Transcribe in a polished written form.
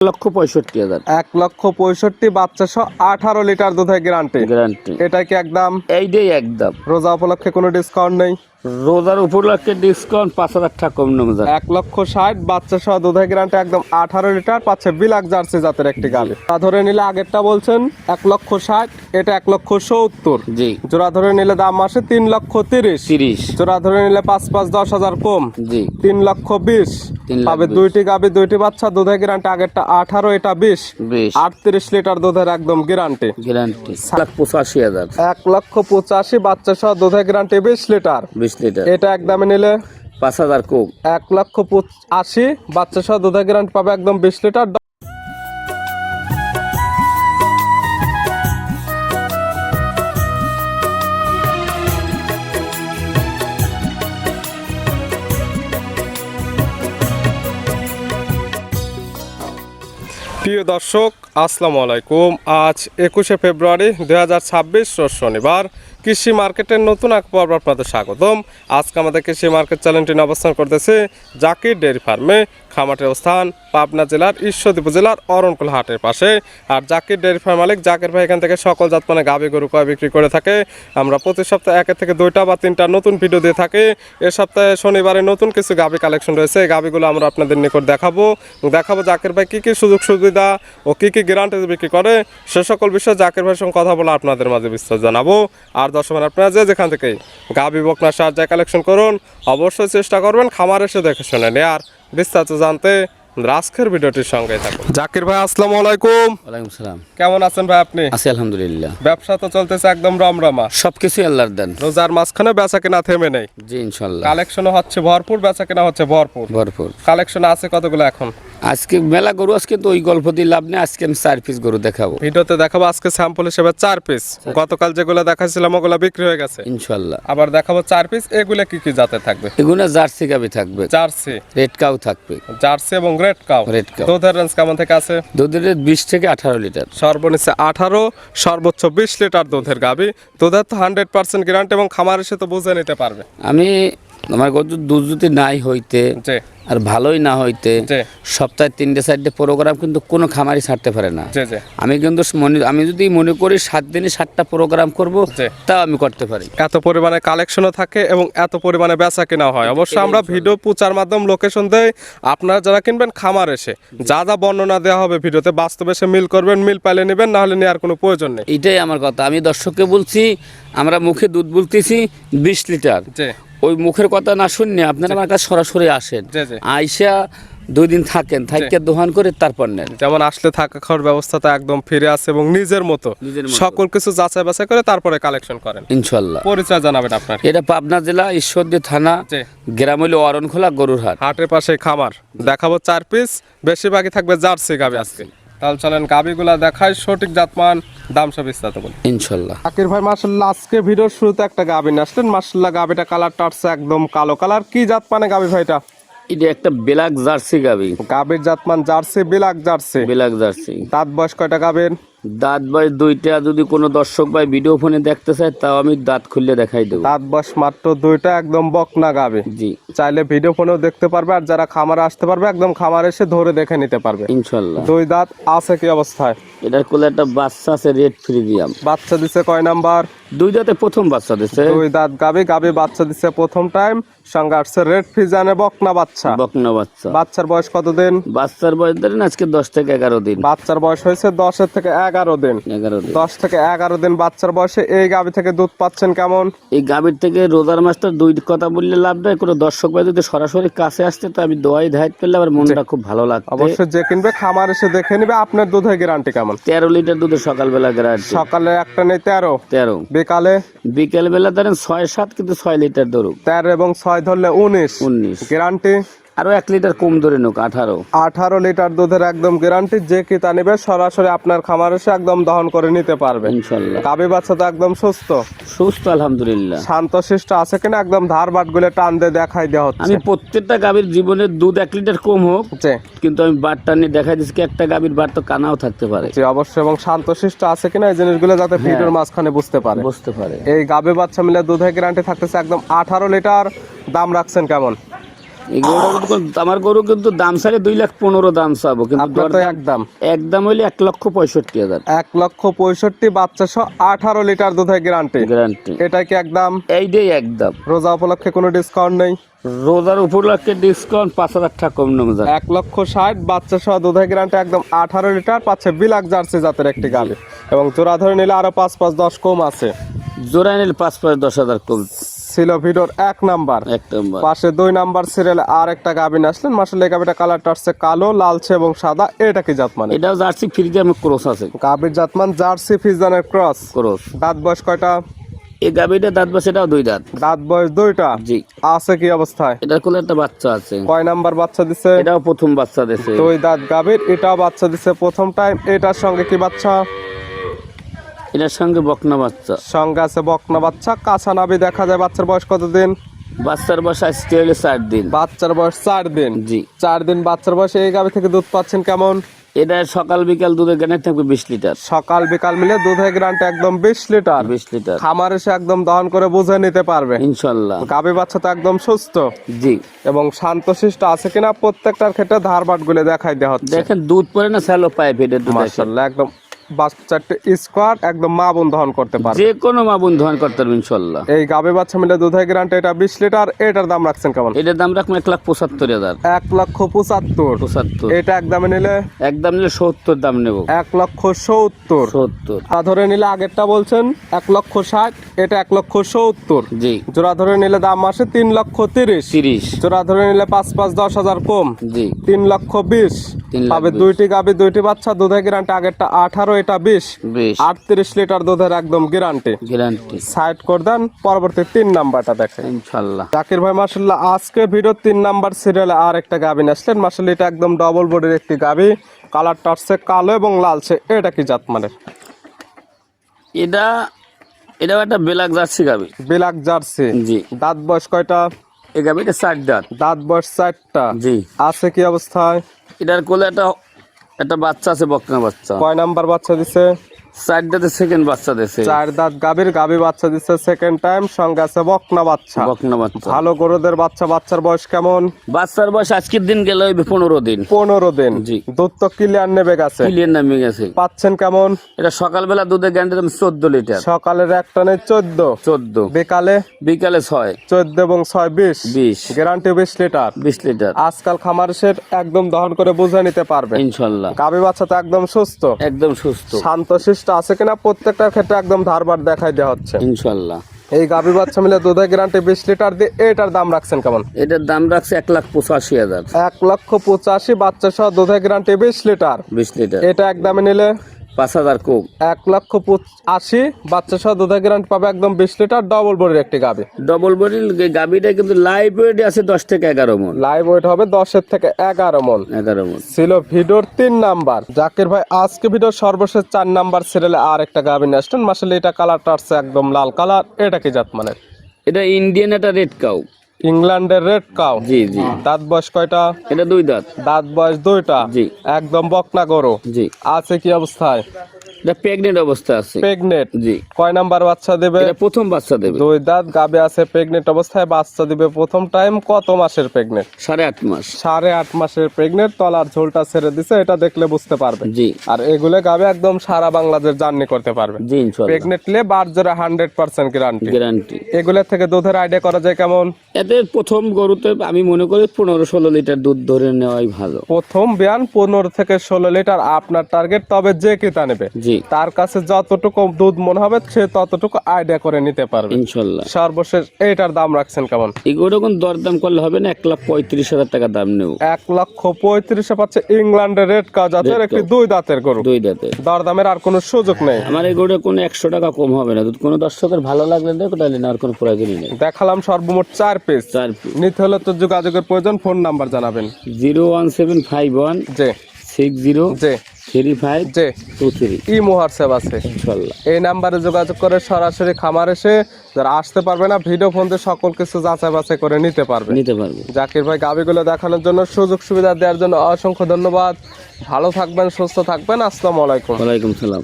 1,65,000। 1,65,000 বাচ্চা সহ 18 লিটার দুধের গ্যারান্টি। এটা কি একদম? এইটাই একদম। রোজা উপলক্ষে কোনো ডিসকাউন্ট নেই? রোজার উপলক্ষে ডিসকাউন্ট 5,000 টাকা কম নেবো। 1,60,000 বাচ্চা সহ দুধের গ্যারান্টি, একদম 18 লিটার, পাচ্ছে বিলাক জার্সি জাতের একটি গাভী। ধরে নিলে আগেরটা বলছেন 1,60,000, এটা 1,70,000। জি। জোড়া ধরে নিলে দাম আসে 3,30,000। জোড়া ধরে নিলে 5,5,10,000 কম। জি। 3,20,000 পাবে। দুইটি গাভী দুইটি বাচ্চা, দুধের গ্যারান্টি। আগেরটা 18, এটা 20। 38 লিটার দুধের একদম গ্যারান্টি। 1,85,000। 1,85,000 বাচ্চা সহ দুধের গ্যারান্টি, 20 লিটার। এটা একদমে নিলে 5,000 কম। 1,85,000 বাচ্চা সহ দুধের গ্যারান্টি পাবে, একদম 20 লিটার। প্রিয় দর্শক, আসসালামু আলাইকুম। আজ 21শে ফেব্রুয়ারি 2026, রোজ শনিবার। কৃষি মার্কেটের নতুন এক পর্ব আপনাদের স্বাগতম। আজকে আমাদের কৃষি মার্কেট চ্যানেলটি অবস্থান করতেছে জাকির ডেয়ারি ফার্মে। খামারের অবস্থান পাবনা জেলার ঈশ্বরদী উপজেলার অরণকুল হাটের পাশে। আর জাকির ডেয়ারি ফার্ম মালিক জাকির ভাই এখান থেকে সকল জাত মানে গাভী গরু কয় বিক্রি করে থাকে। আমরা প্রতি সপ্তাহে 1 থেকে 2টা বা 3টা নতুন ভিডিও দিয়ে থাকি। এ সপ্তাহে শনিবারে নতুন কিছু গাভী কালেকশন রয়েছে। এই গাভীগুলো আমরা আপনাদের নিকট দেখাবো জাকির ভাই কী কী সুযোগ সুবিধা ও কী কী গ্যারান্টি বিক্রি করে, সে সকল বিষয়ে জাকির ভাইয়ের সঙ্গে কথা বলে আপনাদের মাঝে বিস্তারিত জানাবো। আর দর্শক আপনারা যেখান থেকে গাভী বকনা সার যা কালেকশন করুন, অবশ্যই চেষ্টা করবেন খামার এসে দেখে শুনে আর বিস্তারিত জানতে আজকের ভিডিওটির সঙ্গে থাকুন। জাকির ভাই, আসসালামু আলাইকুম। ওয়ালাইকুম সালাম। কেমন আছেন ভাই আপনি? আছি আলহামদুলিল্লাহ। ব্যবসা তো চলতেছে একদম রমরমা, সবকিছু আল্লাহর দান। রোজার মাঝখানে বেচা কেনা থেমে নেই। জি ইনশাআল্লাহ। কালেকশনও হচ্ছে ভরপুর, বেচা কেনা হচ্ছে ভরপুর। কালেকশন আছে কতগুলো এখন? আজকে মেলা গরু, আজকে তো ওই গল্প দিয়ে লাভ নেই। আজকে আমি 4 পিস গরু দেখাবো। ভিডিওতে দেখাবো আজকে স্যাম্পল হিসেবে 4 পিস। গতকাল যেগুলো দেখাইছিলাম ওগুলো বিক্রি হয়ে গেছে ইনশাআল্লাহ। আবার দেখাবো 4 পিস। এগুলো কি কি জাতের থাকবে? এগুলো জার্সি গাভী থাকবে। জার্সি, রেড কাউ থাকবে। জার্সি এবং রেড কাউ। দুধের রেঞ্জ কেমন থেকে আছে? দুধের 20 থেকে 18 লিটার। সর্বনিম্ন 18, সর্বোচ্চ 20 লিটার দুধের গাভী। দুধের তো 100% গ্যারান্টি এবং খামার এসে তো বুঝে নিতে পারবে। আমি আমার দুধ যদি নাই হইতে আর ভালোই না হইতে সপ্তাহে 3-4টে প্রোগ্রাম কিন্তু কোনো খামারই ছাড়তে পারে না। আমি কিন্তু আমি যদি মনে করি 7 দিনে 7টা প্রোগ্রাম করব, তাও আমি করতে পারি। এত পরিমাণে কালেকশনও থাকে এবং এত পরিমাণে বেচা কেনা হয়। অবশ্যই আমরা ভিডিও প্রচার মাধ্যম লোকেশন দেই, আপনারা যারা কিনবেন খামার এসে যা যা বর্ণনা দেওয়া হবে ভিডিওতে বাস্তবে এসে মিল করবেন, মিল পাইলে নেবেন, না হলে নেওয়ার কোনো প্রয়োজন নেই। এটাই আমার কথা। আমি দর্শককে বলছি, আমরা মুখে দুধ বলতেছি 20 লিটার। ওই মুখের কথা না শুনলে আপনারা আমার কাছে সরাসরি আসেন, আইসা 2 দিন থাকেন, থাইকে দোকান করে তারপর নেন। যেমন আসলে থাকা খাওয়ার ব্যবস্থাটা একদম ফিরে আছে এবং নিজের মতো সকল কিছু যাচাই বাছাই করে তারপরে কালেকশন করেন ইনশাআল্লাহ। পরিচয় জানাবেন আপনার? এটা পাবনা জেলা ঈশ্বরদী থানা, গ্রাম হইল অরণখোলা গরুর হাট। হাটের পাশে খামার। দেখাবো 4 পিস, বেশিরভাগই থাকবে জার্সি গাভী আজকে। তাহলে চলেন গাভীগুলা দেখাই, সঠিক জাতমান, দাম সব বিস্তারিত বলি ইনশাআল্লাহ। জাকির ভাই মাশাআল্লাহ, আজকে ভিডিওর শুরুতে একটা গাভী নিয়ে আসলেন। মাশাআল্লাহ, গাভীটা কালারটা আসছে একদম কালো কালার। কি জাত মানে গাভী ভাইটা? এটা একটা ব্ল্যাক জার্সি গাভী। গাভীর জাতমান jersey, black jersey. Black jersey. দাঁত বয়স কয়টা গাভীর? দাঁত বয়স 2টা। যদি কোনো দর্শক ভাই ভিডিও ফোনে দেখতে চায় তাও আমি দাঁত খুলে দেখাই দেব। দাঁত বয়স মাত্র 2টা, একদম বকনা গাভী। জি। চাইলে ভিডিও ফোনেও দেখতে পারবে, আর যারা খামারে আসতে পারবে একদম খামারে এসে ধরে দেখে নিতে পারবে ইনশাআল্লাহ। 2 দাঁত আছে। কি অবস্থায়? এটার কোলে একটা বাচ্চা আছে, রেড ফ্রিজিয়াম। বাচ্চা দিছে কয় নাম্বার? 2 দাঁতে প্রথম বাচ্চা দিছে। 2 দাঁত গাভী বাচ্চা দিছে প্রথম টাইম। সঙ্গে আসছে রেড ফ্রিজিয়ানে বকনা বাচ্চা। বাচ্চার বয়স কতদিন? বাচ্চার বয়স ধরেন আজকে 10 থেকে 11 দিন। বাচ্চার বয়স হয়েছে 10 থেকে 11 দিন। 10 থেকে 11 দিন বাচ্চার বয়সে এই গাভী থেকে দুধ পাচ্ছেন কেমন? এই গাভীর থেকে রোজার মাসটা 2 কথা বললে লাভ নাই। কোনো দর্শক ভাই যদি সরাসরি কাছে আসতে, তো আমি দোয়াই ধাইত পেলে আমার মনটা খুব ভালো লাগবে। অবশ্যই যে কিনবে খামার এসে দেখে নিবে। আপনার দুধের গ্যারান্টি কেমন? 13 লিটার দুধের সকালবেলা গ্যারান্টি। সকালে একটা নেই 13। বিকাল বেলা ধরেন 6-7, কিন্তু 6 লিটার ধরুক। 13 এবং 6 ধরলে 19 গ্যারান্টি। আরো 1 লিটার কম ধরে নোক 18 লিটার দুধের একদম গ্যারান্টি। যে কিতা নিবে সরাসরি আপনার খামার এসে একদম দহন করে নিতে পারবে ইনশাআল্লাহ। গাভী বাচ্চা তো একদম সুস্থ আলহামদুলিল্লাহ। শান্তশিষ্ট আছে কিনা একদম ধার বাট গুলো টান দিয়ে দেখাই দেওয়া হচ্ছে। আমি প্রত্যেকটা গাভীর জীবনের দুধ 1 লিটার কম হোক, কিন্তু আমি বাট টান দেখাই দিচ্ছি। একটা গাভীর বাট তো কানাও থাকতে পারে। অবশ্যই। এবং শান্তশিষ্ট আছে কিনা এই জিনিসগুলো যাতে ভিডিওর মাঝখানে বুঝতে পারে। এই গাভী বাচ্চা মিলে দুধের গ্যারান্টি থাকতেছে একদম 18 লিটার। দাম রাখছেন কেমন? এই গরুটা কিন্তু আমার গরু কিন্তু দাম ছাড়ে 2,15,000 দাম চাবো, কিন্তু আপনার তো একদম একদম হইলে 1,65,000। 1,65,000 বাচ্চা সহ 18 লিটার দুধের গ্যারান্টি। গ্যারান্টি এটা কি একদম? এইটাই একদম। রোজা উপলক্ষে কোনো ডিসকাউন্ট নেই? রোজার উপলক্ষে ডিসকাউন্ট 5,000 টাকা কম নেবো। 1,60,000 বাচ্চা সহ দুধের গ্যারান্টি একদম 18 লিটার পাচ্ছে বিলাক জার্সি জাতের একটি গাভী, এবং জোড়া ধরে নিলে আরো 5-5-10 কম আছে। জোড়ায় নিলে 5-10,000 কম ছিল ভিডিওর 1 নাম্বার। পাশে 2 নাম্বার সিরিয়ালে আর একটা গাভী আসলেন। মাশাআল্লাহ এই গাভীটা কালারটা হচ্ছে কালো, লালচে এবং সাদা। এটা কি জাত মানে? এটাও জার্সি ফ্রিজিয়ান ক্রস আছে। গাভীর জাতমান জার্সি ফ্রিজিয়ানের ক্রস। দাঁত বয়স কয়টা? এই গাভীটা দাঁত বয়স, এটাও 2 দাঁত। দাঁত বয়স 2টা। জি। আছে কি অবস্থায়? এটার কোলে একটা বাচ্চা আছে। কয় নাম্বার বাচ্চা দিছে? এটাও প্রথম বাচ্চা দিছে। 2 দাঁত গাভীর, এটাও বাচ্চা দিছে প্রথম টাইম। এটার সঙ্গে কি বাচ্চা? এটার সঙ্গে বকনা বাচ্চা। সঙ্গে আছে বকনা বাচ্চা, কাঁচা নাভি দেখা যায়। বাচ্চার বয়স কতদিন? বাচ্চার বয়স আজকে হলো 4 দিন। বাচ্চার বয়স 4 দিন। জি। 4 দিন বাচ্চার বয়সে এই গাভী থেকে দুধ পাচ্ছেন কেমন? এটা সকাল বিকাল দুধের গ্যারান্টি থাকবে 20 লিটার। সকাল বিকাল মিলে দুধের গ্যারান্টি একদম 20 লিটার। 20 লিটার। খামার এসে একদম দহন করে বুঝে নিতে পারবে ইনশাআল্লাহ। গাভী বাচ্চা তো একদম সুস্থ। জি। এবং শান্তশিষ্ট আছে কিনা প্রত্যেকটার ক্ষেত্রে ধারবাট গুলো দেখাই দেওয়া হচ্ছে। দেখেন দুধ পরে না স্যালো পাইপ, এটা দুধ মাশাআল্লাহ একদম বাচ্চাটি স্কোয়াড একদম মা বোন দহন করতে পারবে। যে কোনো মা বোন দহন করতে পারবে ইনশাআল্লাহ। এই গাভী বাচ্চা মিলে দুধের গ্যারান্টি এটা 20 লিটার। এটার দাম রাখছেন কেমন? এটার দাম রাখবো 1,75,000। 1,75,000। এটা একদমে নিলে? একদম নিলে 70 দাম নেব। 1,70,000। 70 ধরে নিলে আগেরটা বলছেন 1,60,000, এটা 1,70,000। জি। জোড়া ধরে নিলে দাম আসে 3,30,000। জোড়া ধরে নিলে 5-10,000 কম। জি। 3,20,000 পাবে। 2টি গাভী 2টি বাচ্চা, দুধের গ্যারান্টি আগেরটা 18, এটা 20। 38 লিটার দুধের একদম গ্যারান্টি। সাইড করে দেন। পরবর্তী 3 নাম্বারটা দেখেন ইনশাআল্লাহ। জাকির ভাই মাশাআল্লাহ আজকে ভিডিও 3 নাম্বার সিরিয়ালে আর একটা গাভী আসলেন। মাশাআল্লাহ এটা একদম ডবল বডির একটি গাভী, কালারটা হচ্ছে কালো এবং লালচে। এটা কি জাত মানে? এটাও একটা ব্ল্যাক জার্সি গাভী। Black jersey. জি। দাঁত বয়স কয়টা? এই গাভীটা 4 দাঁত। দাঁত বয়স 4টা। জি। আছে কি অবস্থায়? এটার কোলে একটা বাচ্চা আছে, বকনা বাচ্চা। কয় নাম্বার বাচ্চা দিছে? 4 দাঁতে সেকেন্ড বাচ্চা দিছে। 4 দাঁত গাভী বাচ্চা দিছে সেকেন্ড টাইম। সঙ্গে আছে বকনা বাচ্চা। ভালো গরুদের বাচ্চা। বাচ্চার বয়স কেমন? বাচ্চার বয়স আজকের দিন গেল 15 দিন। 15 দিন। জি। দুধ তো ক্লিয়ার নেবে গেছে। ক্লিয়ার নামে গেছে। পাচ্ছেন কেমন? এটা সকালবেলা দুধের গ্যারান্টি 14 লিটার। সকালের এক টানে 14। বিকালে 6। 14 এবং 6 20। Guarantee 20 litre. 20 লিটার। আজকাল খামার সেট একদম দহন করে বুঝে নিতে পারবে ইনশাআল্লাহ। গাভী বাচ্চা তো একদম সুস্থ। একদম সুস্থ। শান্তশিষ্ট আছে কিনা প্রত্যেকটার ক্ষেত্রে একদম ধারবার দেখাই দেওয়া হচ্ছে ইনশাআল্লাহ। এই গাভী বাচ্চা মিলে দুধের গ্যারান্টি 20 লিটার দিয়ে। এটার দাম রাখছেন কেমন? এটার দাম রাখছে 1,85,000। 1,85,000 বাচ্চা সহ দুধের গ্যারান্টি 20 লিটার। 20 লিটার। এটা একদমে নিলে 5,000 কম। 1,85,000 বাচ্চা সহ দুধের গ্যারান্টি পাবে একদম 20 লিটার। ডবল বডির একটি গাভী। ডবল বডির গাভীটা কিন্তু লাইভ ওয়েট আছে 10 থেকে 11 মণ। লাইভ ওয়েট হবে 10 থেকে 11 মণ। 11 মণ ছিল ভিডিওর 3 নাম্বার। জাকির ভাই আজকে ভিডিওর সর্বশেষ 4 নাম্বার সিরিয়ালে আর একটা গাভী আসছেন। মাশাআল্লাহ এটা কালারটা আছে একদম লাল কালার। এটা কি জাত মানে? এটা ইন্ডিয়ান, এটা রেড কাউ। ইংল্যান্ডের রেড কাউ। জি জি। দাঁত বয়স কয়টা? এটা 2 দাঁত। দাঁত বয়স 2টা। জি। একদম বকনা গরু। জি। আছে কি অবস্থায়? এটা প্রেগনেন্ট অবস্থা আছে। প্রেগনেন্ট। জি। কয় নাম্বার বাচ্চা দেবে? এটা প্রথম বাচ্চা দেবে। 2 দাঁত গাবে আছে, প্রেগনেন্ট অবস্থায় বাচ্চা দিবে প্রথম টাইম। কত মাসের প্রেগনেন্ট? 8.5 মাস। 8.5 মাসের প্রেগনেন্ট। তলার ঝোলটা ছেড়ে দিছে, এটা দেখলে বুঝতে পারবে। জি। আর এগুলো গাবে একদম সারা বাংলাদেশ জার্নি করতে পারবে। জি ইনশাআল্লাহ। প্রেগনেন্ট লে বারজোড়া 100% গ্যারান্টি। এগুলোর থেকে দুধের আইডিয়া করা যায় কেমন? এতে প্রথম গরুতে আমি মনে করি 15-16 লিটার দুধ ধরে নেওয়াই ভালো। প্রথম বিয়ান 15 থেকে 16 লিটার আপনার টার্গেট। তবে যে ক্রেতা নেবে জি তার কাছে যতটুকু দুধ মনে হবে সে ততটুকু আইডিয়া করে নিতে পারবে ইনশাআল্লাহ। সর্বশেষ এইটার দাম রাখছেন কেমন? এগুলো কোন দরদাম করলে হবে না, 1,35,000 টাকা দাম নেব। 1,35,000 পাচ্ছে ইংল্যান্ডের রেড কাউ জাতের একটি 2 দাঁতের গরু। 2 দাঁতের। দরদামের আর কোনো সুযোগ নেই। আমার এগুলো কোনো 100 টাকা কম হবে না। কোনো দর্শকের ভালো লাগলে দেখো, তাহলে আর কোনো প্রয়োজনই নেই। দেখালাম সর্বমোট 4 পিস। 4 পিস নিতে হলে তো যোগাযোগের প্রয়োজন। ফোন নাম্বার জানাবেন। 01751 জি 60 জি 35 জি 23 ইমো হোয়াটসঅ্যাপ আছে ইনশাআল্লাহ। এই নাম্বারে যোগাযোগ করে সরাসরি খামার এসে যারা আসতে পারবে না ভিডিও ফোন দিয়ে সকল কিছু যাচাই বাছাই করে নিতে পারবে। জাকির ভাই গাভীগুলো দেখানোর জন্য, সুযোগ সুবিধা দেওয়ার জন্য অসংখ্য ধন্যবাদ। ভালো থাকবেন, সুস্থ থাকবেন। আসসালামু আলাইকুম। ওয়ালাইকুম সালাম।